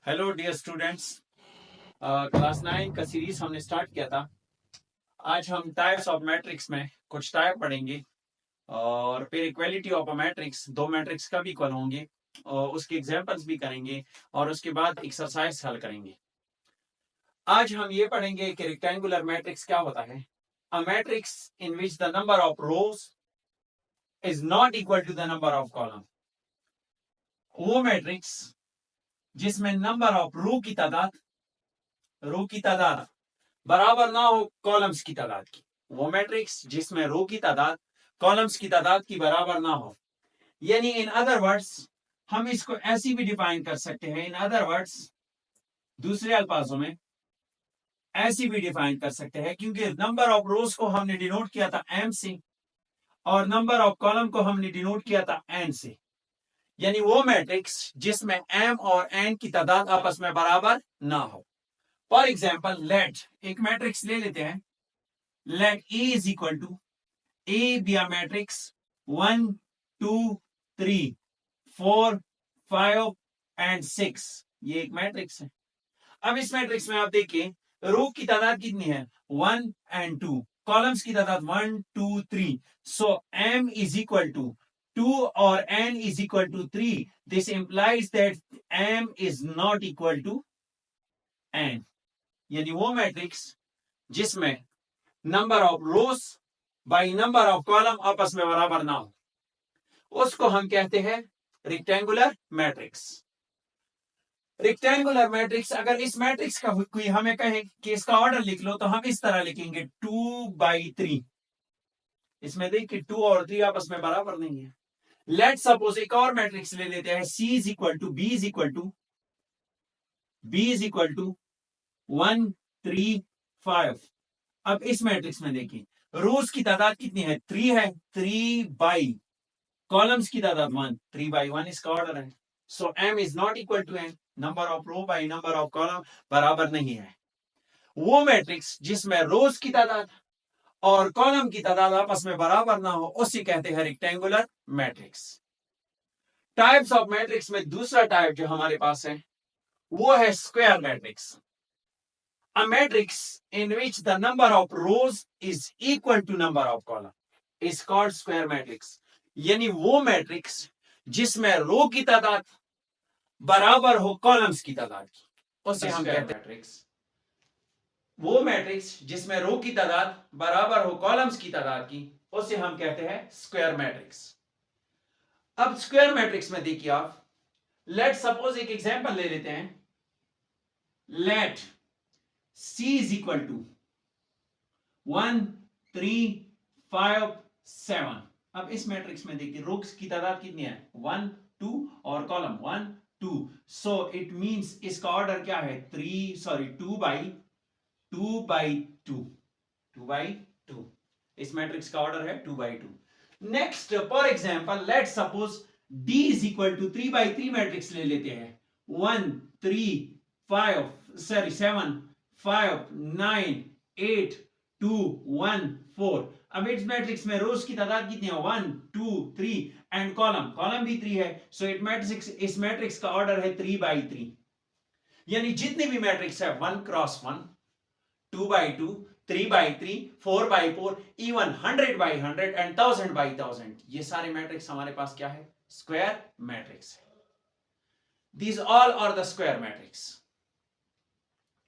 Hello dear students. Class 9 का series हमने start किया था। आज हम टाइप्स ऑफ मैट्रिक्स में कुछ टाइप पढ़ेंगे और फिर इक्वालिटी ऑफ अ मैट्रिक्स, दो मैट्रिक्स कब इक्वल होंगे और उसके एग्जांपल्स भी करेंगे और उसके बाद एक्सरसाइज हल करेंगे। आज हम ये पढ़ेंगे कि रेक्टेंगुलर मैट्रिक्स क्या होता है। A matrix in which the number of rows is not equal to the number of column. वो मैट्रिक्स जिसमें नंबर ऑफ रो की तादाद बराबर ना हो कॉलम्स की तादाद की। वो मैट्रिक्स जिसमें रो की तादाद कॉलम्स की तादाद की बराबर ना हो। यानी इन अदर वर्ड्स हम इसको ऐसी भी डिफाइन कर सकते हैं। इन अदर वर्ड्स, दूसरे अल्फाजों में ऐसी भी डिफाइन कर सकते हैं, क्योंकि नंबर ऑफ रोज को हमने डिनोट किया था एम से और नंबर ऑफ कॉलम को हमने डिनोट किया था एन से। यानी वो मैट्रिक्स जिसमें एम और एन की तादाद आपस में बराबर ना हो। फॉर एग्जाम्पल, लेट एक मैट्रिक्स ले लेते हैं। Let A is equal to A be a matrix 1, 2, 3, 4, 5 and 6। ये एक मैट्रिक्स है। अब इस मैट्रिक्स में आप देखिए रो की तादाद कितनी है, 1 and 2, कॉलम्स की तादाद 1, 2, 3। सो m is equal to 2 और n is equal to 3। This implies that m is not equal to n। यानी वो मैट्रिक्स जिसमें number of rows by number of column आपस में बराबर ना हो, उसको हम कहते हैं रेक्टेंगुलर मैट्रिक्स। रेक्टेंगुलर मैट्रिक्स, अगर इस मैट्रिक्स का कोई हमें कहे कि इसका ऑर्डर लिख लो, तो हम इस तरह लिखेंगे 2/3। इसमें देखिए 2 और 3 आपस में बराबर नहीं है। लेट सपोज एक और मैट्रिक्स ले लेते हैं, C is equal to B is equal to 1, 3, 5। अब इस मैट्रिक्स में देखिए रोज की तादाद कितनी है, 3 है। 3 बाई कॉलम्स की तादाद 1, 3/1 इसका ऑर्डर है। So m is not equal to n। Number of row by number of column बराबर नहीं है। वो मैट्रिक्स जिसमें रोज की तादाद और कॉलम की तादाद आपस में बराबर ना हो, उसे कहते हैं rectangular matrix. Types of matrix में दूसरा टाइप जो हमारे पास है वो है square matrix. A matrix in which the number of rows is equal to number of column is called square matrix। यानी वो मैट्रिक्स जिसमें रो की तादाद बराबर हो कॉलम्स की तादाद की, उसे हम कहते हैं मैट्रिक्स। वो मैट्रिक्स जिसमें रो की तादाद बराबर हो कॉलम्स की तादाद की, उसे हम कहते हैं स्क्वायर मैट्रिक्स। अब स्क्वायर मैट्रिक्स में देखिए आप, लेट सपोज एक एग्जांपल ले लेते हैं। Let C is equal to 1, 3, 5, 7। अब इस मैट्रिक्स में देखिए रोज की तादाद कितनी है, 1, 2 और कॉलम 1, 2। सो इट मींस इसका ऑर्डर क्या है, 2/2। इस मैट्रिक्स का ऑर्डर है 2/2। Next, for example, let suppose D is equal to 3/3 matrix ले लेते हैं। 1, 3, 7, 5, 9, 8, 2, 1, 4। अब इस मैट्रिक्स में रोज की तादाद कितनी है, 1, 2, 3 एंड कॉलम भी 3 है। सो इस मैट्रिक्स का ऑर्डर है 3/3। यानी जितनी भी मैट्रिक्स है 1x1, 2/2, 3/3, 4/4, इवन 100/100 एंड 1000/1000, ये सारे मैट्रिक्स हमारे पास क्या है, स्क्वायर मैट्रिक्स है। These all are the square matrix.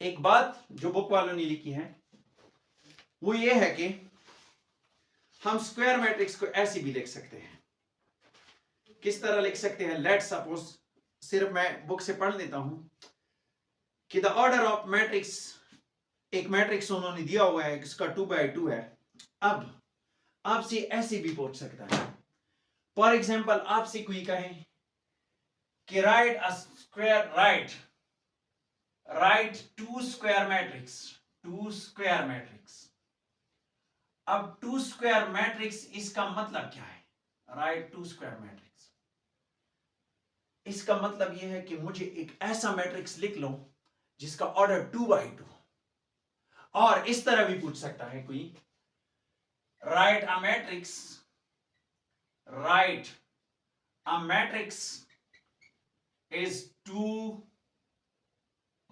एक बात जो बुक वालों ने लिखी है वो ये है कि हम स्क्वायर मैट्रिक्स को ऐसे भी लिख सकते हैं। किस तरह लिख सकते हैं, लेट सपोज, सिर्फ मैं बुक से पढ़ लेता हूं कि द ऑर्डर ऑफ मैट्रिक्स, एक मैट्रिक्स उन्होंने दिया हुआ है, इसका 2/2 है। अब आपसे ऐसे भी पूछ सकता है, फॉर एग्जाम्पल आपसे कोई कहे कि write a square, right 2 square matrix. अब 2 स्क्वायर मैट्रिक्स, इसका मतलब क्या है, राइट 2 स्क्वायर मैट्रिक्स। इसका मतलब यह है कि मुझे एक ऐसा मैट्रिक्स लिख लो जिसका ऑर्डर 2/2। और इस तरह भी पूछ सकता है कोई, right a matrix is 2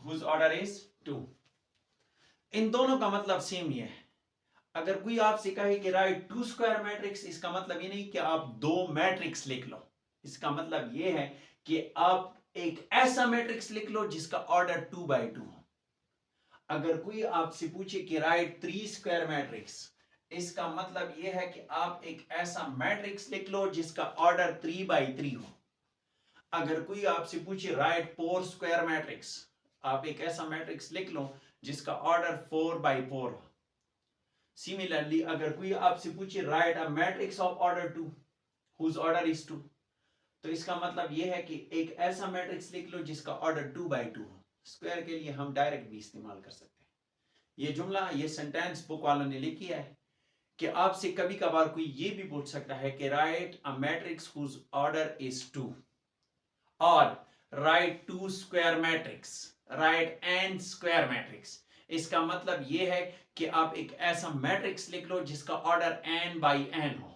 whose order is 2। इन दोनों का मतलब सेम ही है। अगर कोई आपसे कहे कि राइट टू स्क्वायर मैट्रिक्स, इसका मतलब ये नहीं कि आप दो मैट्रिक्स लिख लो, इसका मतलब ये है कि आप एक ऐसा मैट्रिक्स लिख लो जिसका ऑर्डर 2/2 हो। अगर कोई आपसे पूछे कि राइट 3 स्क्वायर मैट्रिक्स, इसका मतलब यह है कि आप एक ऐसा मैट्रिक्स लिख लो जिसका ऑर्डर 3/3 हो। अगर कोई आपसे पूछे राइट 4 स्क्वायर मैट्रिक्स, आप एक ऐसा मैट्रिक्स लिख लो जिसका ऑर्डर 4/4 हो। सिमिलरली अगर कोई आपसे पूछे write a matrix of order 2 whose order is 2, तो इसका मतलब यह है कि एक ऐसा मैट्रिक्स लिख लो जिसका ऑर्डर 2/2 हो। स्क्वायर के लिए हम डायरेक्ट भी इस्तेमाल कर सकते हैं। ये जुमला, ये सेंटेंस बुक वालों ने लिखी है कि आपसे कभी कभार कोई ये भी पूछ सकता है कि write a matrix whose order is 2 और write 2 square matrix, write n square matrix. इसका मतलब यह है कि आप एक ऐसा मैट्रिक्स लिख लो जिसका ऑर्डर n/n हो।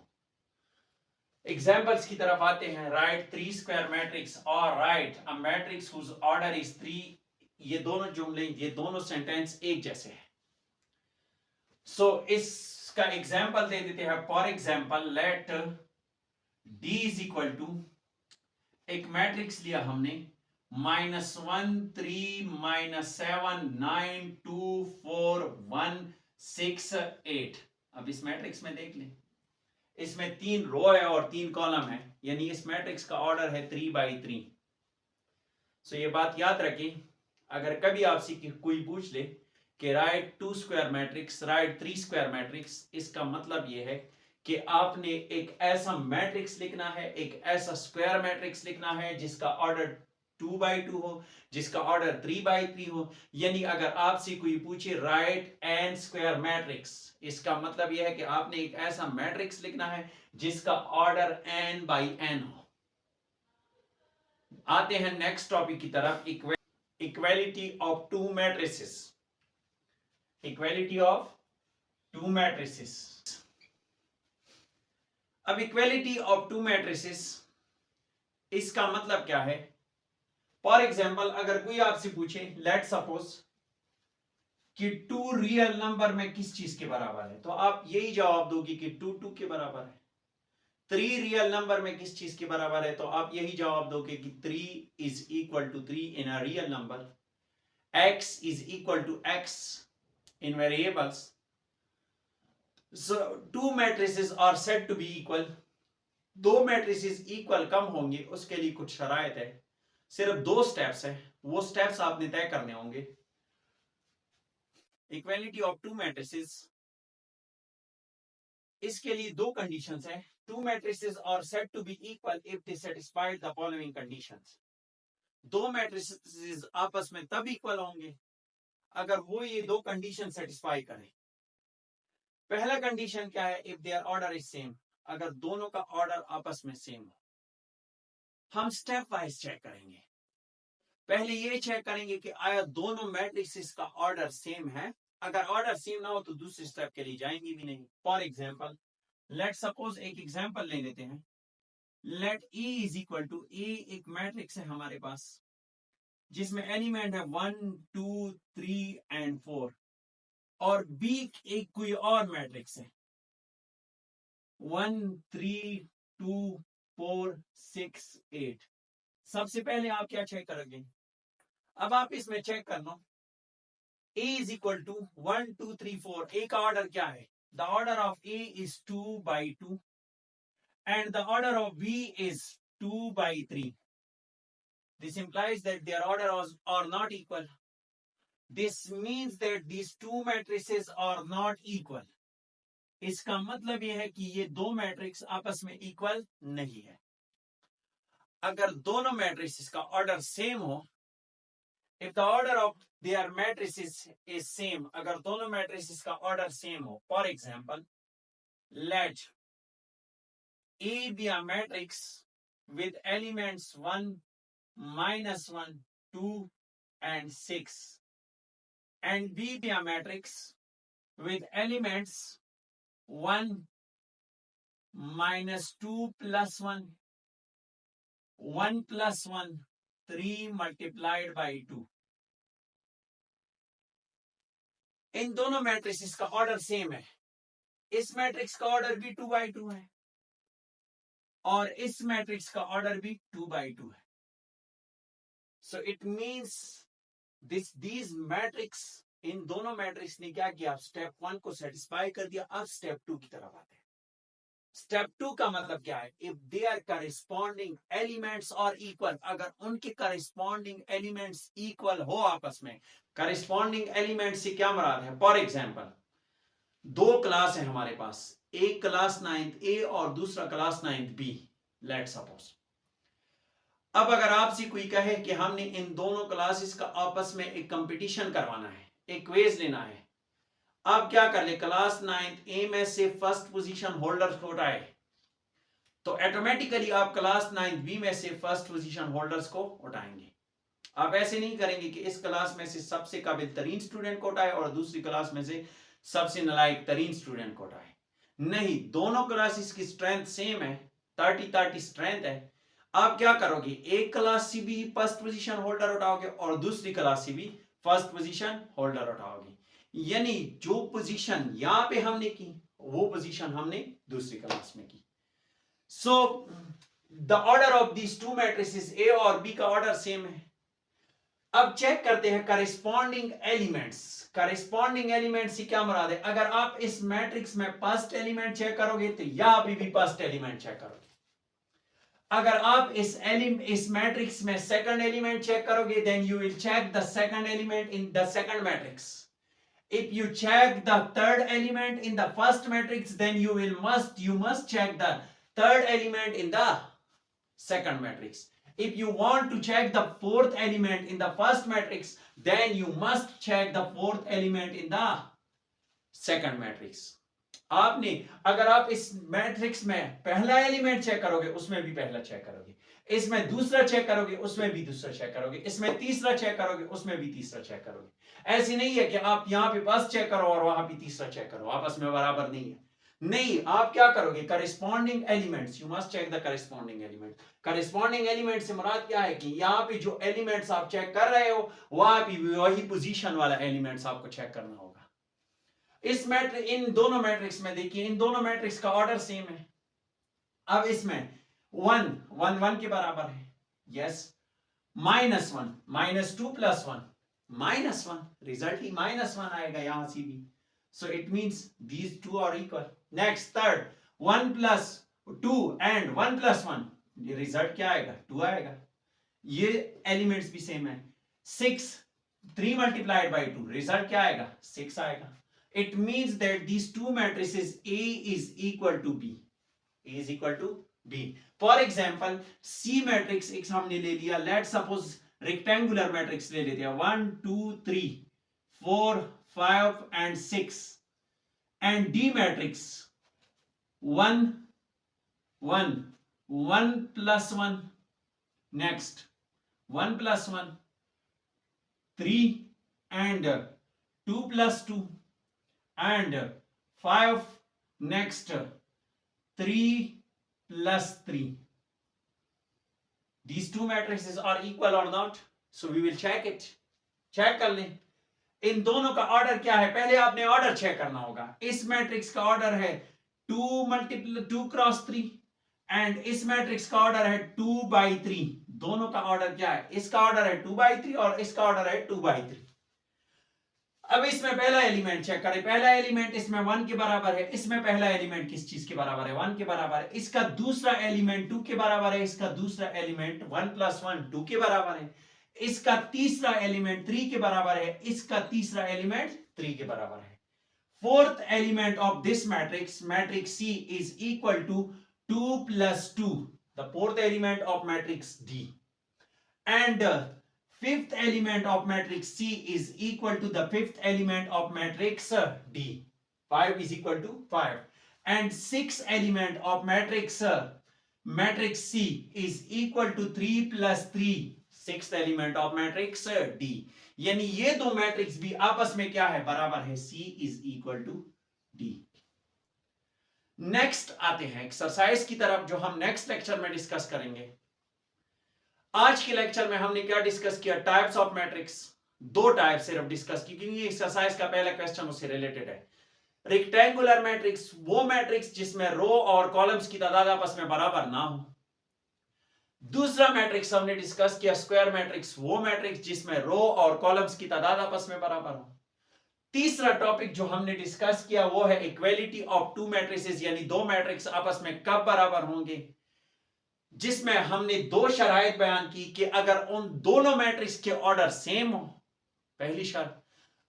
एग्जाम्पल्स की तरफ आते हैं। राइट 3 स्क्वायर मैट्रिक्स और write a matrix whose order is 3। ये दोनों जुमले, ये दोनों सेंटेंस एक जैसे हैं। सो इसका एग्जाम्पल दे देते हैं। For example let d is equal to, एक मैट्रिक्स लिया हमने -1 3 -7 9 2 4 1 6 8। अब इस मैट्रिक्स में देख लें, इसमें 3 रो है और 3 कॉलम है, यानी इस मैट्रिक्स का ऑर्डर है 3/3। सो ये बात याद रखें, अगर कभी आपसे कोई पूछ ले कि right 2 square matrix, right 3 square matrix, इसका मतलब यह है कि आपने एक ऐसा मैट्रिक्स लिखना है, एक ऐसा स्क्वायर मैट्रिक्स लिखना है जिसका ऑर्डर 2/2 हो, जिसका ऑर्डर 3/3 हो। यानी अगर आपसे कोई पूछे राइट n स्क्वायर मैट्रिक्स, इसका मतलब यह है कि आपने एक ऐसा मैट्रिक्स लिखना है जिसका ऑर्डर n/n हो। आते हैं नेक्स्ट टॉपिक की तरफ, equality of to matrices. Equality of to matrices. अब इक्वालिटी ऑफ टू मैट्रिसेस, इसका मतलब क्या है? फॉर एग्जाम्पल अगर कोई आपसे पूछे, लेट सपोज कि 2 रियल नंबर में किस चीज के बराबर है, तो आप यही जवाब दोगे कि 2 2 के बराबर है। 3 रियल नंबर में किस चीज के बराबर है, तो आप यही जवाब दोगे कि 3 is equal to 3 in a real number. x is equal to x in variables. So two matrices are said to be equal. दो matrices equal कम होंगे, उसके लिए कुछ शराइत है। सिर्फ 2 स्टेप्स है, वो स्टेप्स आपने तय करने होंगे। इक्वालिटी ऑफ टू मैट्रिसेस, इसके लिए 2 कंडीशंस है। Two matrices are said to be equal if they satisfy the following conditions. दो मैट्रिसेस आपस में तब इक्वल होंगे अगर वो ये 2 कंडीशन सेटिस्फाई करें। पहला कंडीशन क्या है? If their order is same, अगर दोनों का ऑर्डर आपस में सेम हो। हम स्टेप वाइज चेक करेंगे। पहले ये चेक करेंगे कि आया दोनों मैट्रिसेस का ऑर्डर सेम है। अगर ऑर्डर सेम ना हो तो दूसरे स्टेप के लिए जाएंगे भी नहीं। फॉर एग्जाम्पल लेट सपोज, एक एग्जाम्पल ले लेते हैं। Let E is equal to, A एक मैट्रिक्स है हमारे पास जिसमें एलिमेंट है 1 2 3 एंड 4 और B एक कोई और मैट्रिक्स है 1 3 2 4 6 8। सबसे पहले आप क्या चेक करोगे? अब आप इसमें चेक करना, A इज इक्वल टू 1 2 3 4। ए का ऑर्डर क्या है? The order of A is 2/2 and the order of B is 2/3. This implies that their orders are not equal. This means that these two matrices are not equal. इसका मतलब यह है कि ये दो मैट्रिक्स आपस में इक्वल नहीं है। अगर दोनों मैट्रिसेस का ऑर्डर सेम हो, if the order of their matrices is same, अगर दोनों मैट्रिसेस का ऑर्डर सेम हो, for example let A be a matrix with elements 1 -1 2 and 6 and B be a matrix with elements 1 -2 + 1 1 + 1 3 multiplied by 2। इन दोनों matrix का order same है, इस matrix का order भी 2 by 2 है और इस मैट्रिक्स का ऑर्डर भी 2 by 2 है। So it means these matrix, इन दोनों मैट्रिक्स ने क्या किया, स्टेप 1 को सेटिस्फाई कर दिया। अब स्टेप 2 की तरफ आते हैं। स्टेप 2 का मतलब क्या है, if they are corresponding elements are equal, अगर उनके करिस्पॉन्डिंग एलिमेंट्स इक्वल हो आपस में। करिस्पॉन्डिंग एलिमेंट से क्या मुराद है, फॉर एग्जांपल दो क्लास है हमारे पास, एक क्लास 9th ए और दूसरा class 9th B, let suppose. अब अगर आपसे कोई कहे कि हमने इन दोनों क्लासेस का आपस में एक कंपटीशन करवाना है, एक क्विज लेना है, आप क्या कर ले, क्लास 9th ए में से फर्स्ट पोजीशन होल्डर्स को उठाए तो ऑटोमेटिकली आप क्लास 9th बी में से फर्स्ट पोजीशन होल्डर्स को उठाएंगे। आप ऐसे नहीं करेंगे कि इस क्लास में से सबसे काबिल तरीन स्टूडेंट को उठाए और दूसरी क्लास में से सबसे नालायक तरीन स्टूडेंट को उठाए। नहीं, दोनों क्लासेस की स्ट्रेंथ सेम है, 30-30 स्ट्रेंथ है। आप क्या करोगे, एक क्लास से भी फर्स्ट पोजीशन होल्डर उठाओगे और दूसरी क्लास से भी फर्स्ट पोजीशन होल्डर उठाओगे। यानी जो पोजीशन यहां पे हमने की वो पोजीशन हमने दूसरी क्लास में की। So the order of these two matrices ए और बी का ऑर्डर सेम है। अब चेक करते हैं करिस्पॉन्डिंग एलिमेंट्स। करिस्पॉन्डिंग एलिमेंट से क्या मुराद है, अगर आप इस मैट्रिक्स में फर्स्ट एलिमेंट चेक करोगे तो यहां पे भी फर्स्ट एलिमेंट चेक करोगे। अगर आप इस मैट्रिक्स में सेकंड एलिमेंट चेक करोगे then you will check the second element in the second matrix. If you check the third element in the first matrix, then you must check the third element in the second matrix. If you want to check the fourth element in the first matrix, then you must check the fourth element in the second matrix. आपने अगर आप इस matrix में पहला element check करोगे उसमें भी पहला चेक करोगे, इसमें दूसरा चेक करोगे उसमें भी दूसरा चेक करोगे, इसमें तीसरा चेक करोगे उसमें भी तीसरा चेक करोगे। ऐसी नहीं है कि आप यहां पे फर्स्ट चेक करो और वहां पे तीसरा चेक करो, आपस में बराबर नहीं है। नहीं, आप क्या करोगे, corresponding elements, you must check the corresponding element. Corresponding element से मुराद क्या है कि यहां पे जो एलिमेंट्स आप चेक कर रहे हो वहां पे वही पोजीशन वाला एलिमेंट्स आपको चेक करना होगा। इस मैट्रिक्स, इन दोनों मैट्रिक्स में देखिए, इन दोनों मैट्रिक्स का ऑर्डर सेम है। अब इसमें 1 1 1 के बराबर है, यस, -1 -2 + 1 -1, रिजल्ट ही -1 आएगा यहां से भी। So it means these two are equal. Next third 1 + 2 and 1 + 1, ये रिजल्ट क्या आएगा, 2 आएगा। ये एलिमेंट्स भी सेम है। 6 3 × 2, रिजल्ट क्या आएगा, 6 आएगा। It means that these two matrices A is equal to B. A is equal to B. For example, C matrix एक हमने ले लिया, let's suppose rectangular matrix ले लेते हैं, 1 2 3 4 5 and 6, and D matrix 1 1 1 + 1, next 1 + 1 3 and 2 + 2 and 5, next 3 + 3. These two matrices are equal or not? So we will check it. Check कर लें इन दोनों का ऑर्डर क्या है। पहले आपने ऑर्डर चेक करना होगा। इस मैट्रिक्स का ऑर्डर है 2 × 3 एंड इस मैट्रिक्स का ऑर्डर है 2 by 3। दोनों का ऑर्डर क्या है, इसका ऑर्डर है 2 by 3 और इसका ऑर्डर है 2 by 3। अब इसमें पहला एलिमेंट चेक करें, पहला एलिमेंट इसमें 1 के बराबर है, इसमें पहला एलिमेंट किस चीज के बराबर है, 1 के बराबर है। इसका दूसरा एलिमेंट 2 के बराबर है, इसका दूसरा एलिमेंट 1 + 1 2 के बराबर है। इसका तीसरा एलिमेंट 3 के बराबर है, इसका तीसरा एलिमेंट 3 के बराबर है। Fourth element of this matrix, matrix C, is equal to 2 + 2, the fourth element of matrix D, and fifth element of matrix C is equal to the fifth element of matrix D. 5 is equal to 5. And sixth element of matrix C is equal to 3 + 3. Sixth element of matrix D. यानी ये दो matrix भी आपस में क्या है, बराबर है। C is equal to D. Next आते हैं एक्सरसाइज की तरफ, जो हम नेक्स्ट लेक्चर में डिस्कस करेंगे। आज के लेक्चर में हमने क्या डिस्कस किया, टाइप्स ऑफ मैट्रिक्स, दो टाइप सिर्फ डिस्कस की, क्योंकि एक्सरसाइज का पहला क्वेश्चन उससे रिलेटेड है। रेक्टेंगुलर मैट्रिक्स वो मैट्रिक्स जिसमें रो और कॉलम्स की तादाद आपस में बराबर ना हो। दूसरा मैट्रिक्स हमने डिस्कस किया स्क्वायर मैट्रिक्स, वो मैट्रिक्स जिसमें रो और कॉलम्स की तादाद आपस में बराबर हो। तीसरा टॉपिक जो हमने डिस्कस किया वो है इक्वालिटी ऑफ टू मैट्रिसेस, यानी दो मैट्रिक्स आपस में कब बराबर होंगे, जिसमें हमने दो शराइत बयान की कि अगर उन दोनों मैट्रिक्स के ऑर्डर सेम हो, पहली शर्त।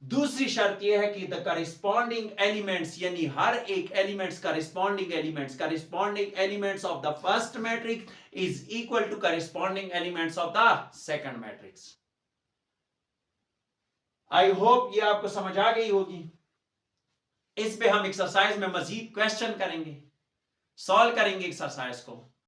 दूसरी शर्त यह है कि द करिस्पॉन्डिंग एलिमेंट्स, यानी हर एक elements corresponding elements of the first matrix is equal to corresponding elements of the second matrix. I hope ये आपको समझ आ गई होगी। इस पे हम एक्सरसाइज में मजीद क्वेश्चन करेंगे, सॉल्व करेंगे एक्सरसाइज को।